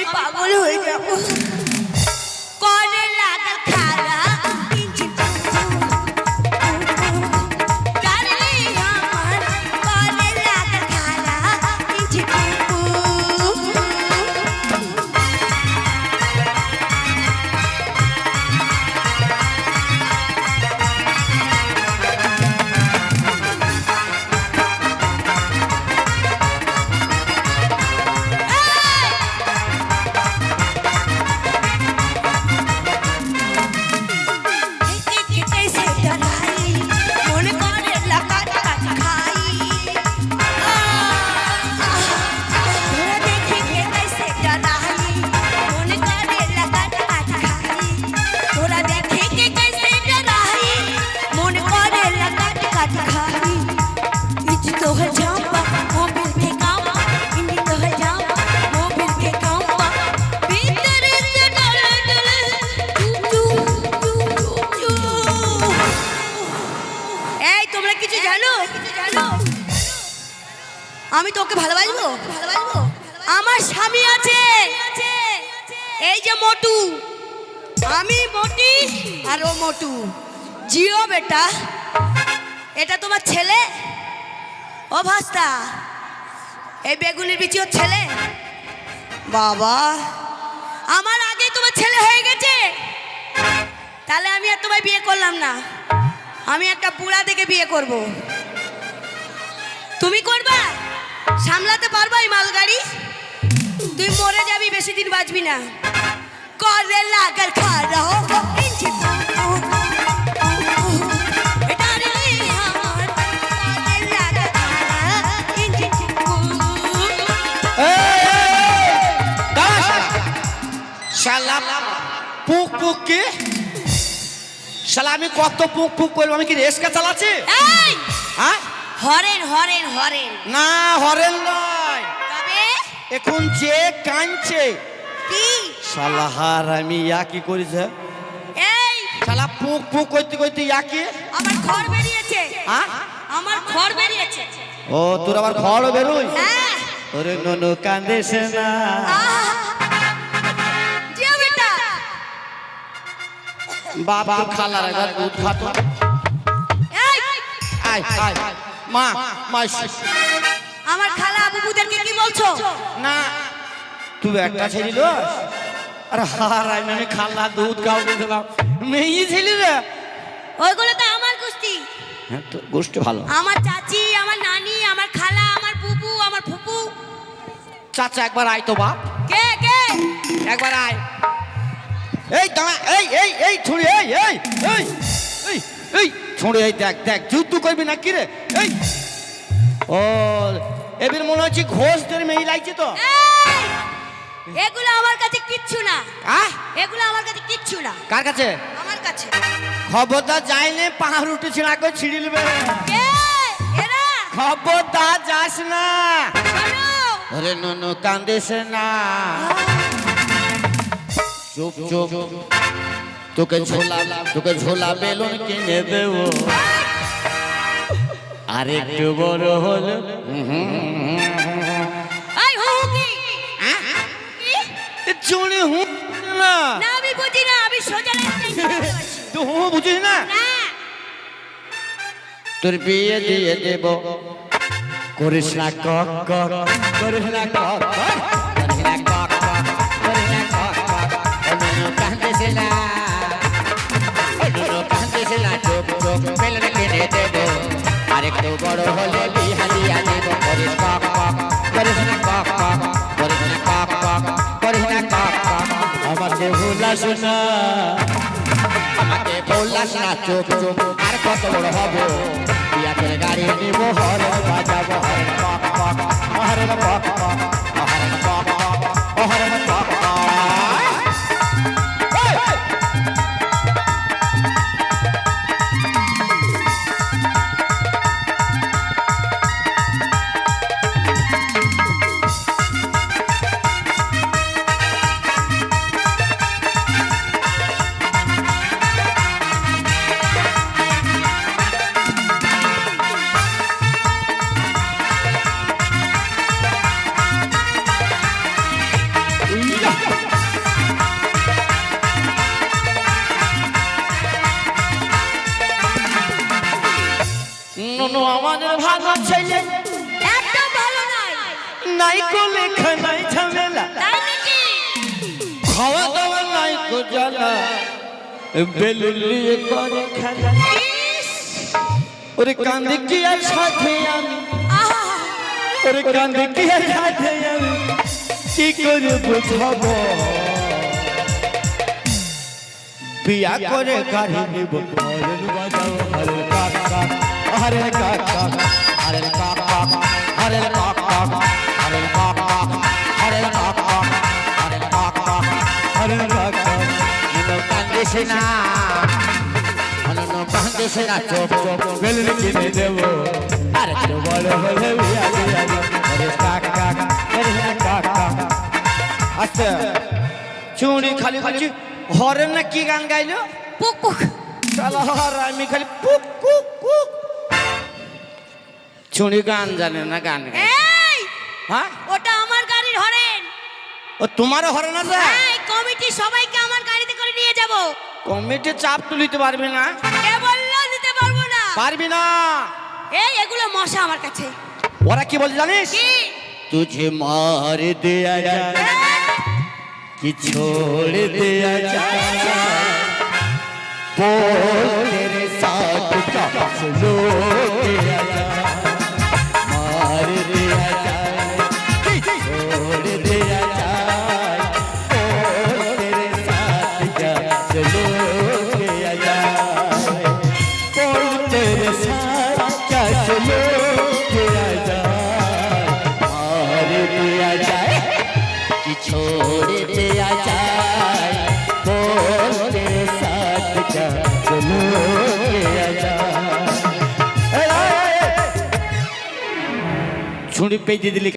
আমি পাগল হয়ে যাব। করে লাগা খারা ইঞ্জিন ডার্লিং আমার করে লাগা খারা ইঞ্জিন আমি তোকে ভালোবাসবো ভালোবাসবো আমার স্বামী আছে এই যে মোটু আমি মোটি আর ও মোটু জিও বেটা এটা তোমার ছেলে ও ভাস্তা এই বেগুনের বিচি ওর ছেলে বাবা আমার আগে তোমার ছেলে হয়ে গেছে তাহলে আমি আর তোমায় বিয়ে করলাম না আমি একটা বুড়া দেখে বিয়ে করব তুমি করবা সামলাতে পারবা এই মালগাড়ি তুই মরে যাবি বেশি দিন বাঁচবি না করে লাগার খারা ইঞ্জিন শালা পুক পুক কে শালা আমি কত পুক পুক করবো আমি কি রেসকা চালাচ্ছি হ্যাঁ হরেন হরেন হরেন না হরেন নয় তবে এখন যে কাঁদছে কি শালা হার আমি ইয়া কি করেছে এই শালা পুক পুক করতে করতে ইয়া কি আমার ঘর বেরিয়েছে হ্যাঁ আমার ঘর বেরিয়েছে ও তোর আবার খড় বেরোই হ্যাঁ ওরে ননু কান্দেছে না জিও বেটা বাবা খালার একবার দুধ খাতো এই আয় আয় মা মা আমার খালা বুবুদেরকে কি বলছো না তুই একটা ছেড়িল আরে হার আমি খালা দুধ খাও দিলাম মেয়ে ছেলে রে ওইগুলো তো আমার গোষ্ঠী হ্যাঁ তো গোষ্ঠী ভালো আমার চাচি আমার নানি আমার খালা আমার বুবু আমার ফুপু চাচা একবার আয় তো বাপ কে কে একবার আয় এই দাঁড়া এই এই এই ছুড়ি এই এই এই এই এই ছুড়ি এই দেখ দেখ যুদ্ধ করবি না কি রে এই ও এবার মনে হচ্ছে ঘোষ তোর মেয়ে লাগছে তো এই, এগুলো আমার কাছে কিচ্ছু না আহ এগুলো আমার কাছে কিচ্ছু না কার কাছে আমার কাছে খবরদার যাইলে পাহাড় উঠে ছিঁড়া করে ছিঁড়ি নেবে কে এরা খবরদার যাস না শোনো ওরে ননু কান্দিস না চুপ চুপ তোকে ঝোলা বেলুন কিনে দেব আর একটু বড় হলো এই হু কি চুনি হু না না আমি বুঝি না আমি সোজা রাস্তায় ভালোবাসি তুই হু বুঝিস না না তোর বিয়ে দিয়ে দেব করিস না কক কক করিস না কক কক করিস না কক কক করিস না কক কক অনুনো কান্দিস না অনুনো কান্দিস না চুপ চুপ বেলুন কিনে দেব আরেকটু বড় হলে বিহালিয়া দেব করিস কক কক করিস না কক কক করিস না কক কক করিস না কক কক আমাকে ভুলাস না আমাকে ভুলাস না চুপ চুপ আর কত বড় হব বিয়া করে গাড়ি নিব হরেন বাজাবো হরেন পক পক হরেন পক পক হরেন পক পক হরেন পক পক আমাদের ভালো ছেলে একদম ভালো নয়। নাই কো লেখা নাই ঝামেলা, তাই নাকি? খাওয়া দাওয়া নাই কো জ্বালা, বেলুন নিয়ে করে খেলা। ইস! ওরে কান্দে কি আর সাথে আমি, আহা! ওরে কান্দে কি আর সাথে আমি, কি করে বুঝাবো? বিয়া করে গাড়ি নিব, হরেন বাজাও হরেন কাক কাক, হরেন কাক কাক, হরেন কাক কাক, হরেন কাক কাক, হরেন কাক কাক, হরেন কাক কাক, হরেন কাক কাক, হরেন কাক কাক। মনো কান্দিস না, মনো কান্দিস না, চুপ চুপ বেলুন কিনে দেবো, আর একটু বড় বলে বিয়া দিয়া দিব, হরেন কাক কাক, হরেন কাক কাক। আচ্ছা চুড়ি খালি খালি হরেন না কি গান গাইলো? পুক পুক। শালা হর আমি খালি পুক কুক কুক। চুড়ি গান জানে না, গান গায়। এই! হ্যাঁ, ওটা আমার গাড়ির হরেন। ও তোমারও হরেন আছে? এই কমিটি সবাইকে আমার গাড়িতে করে নিয়ে যাব। কমিটি চাপ তুলিতে পারবি না? কে বললো দিতে পারবো না? পারবি না। এই এগুলো মশা আমার কাছে। ওরা কি বলছে জানিস? কি? तुझे मार दिया जाए कि छोड़ दिया जाए, बोल तेरे साथ क्या चलो दिया जाए, मार दिया जाए कि छोड़ दिया जाए, बोल तेरे साथ क्या चलो दिया जाए, बोल तेरे साथ क्या चलो दिया जाए, दिया जाए कि छोड़ दिया जाए, बोल तेरे साथ क्या चलो दिया जाए। छुड़ी पे दिली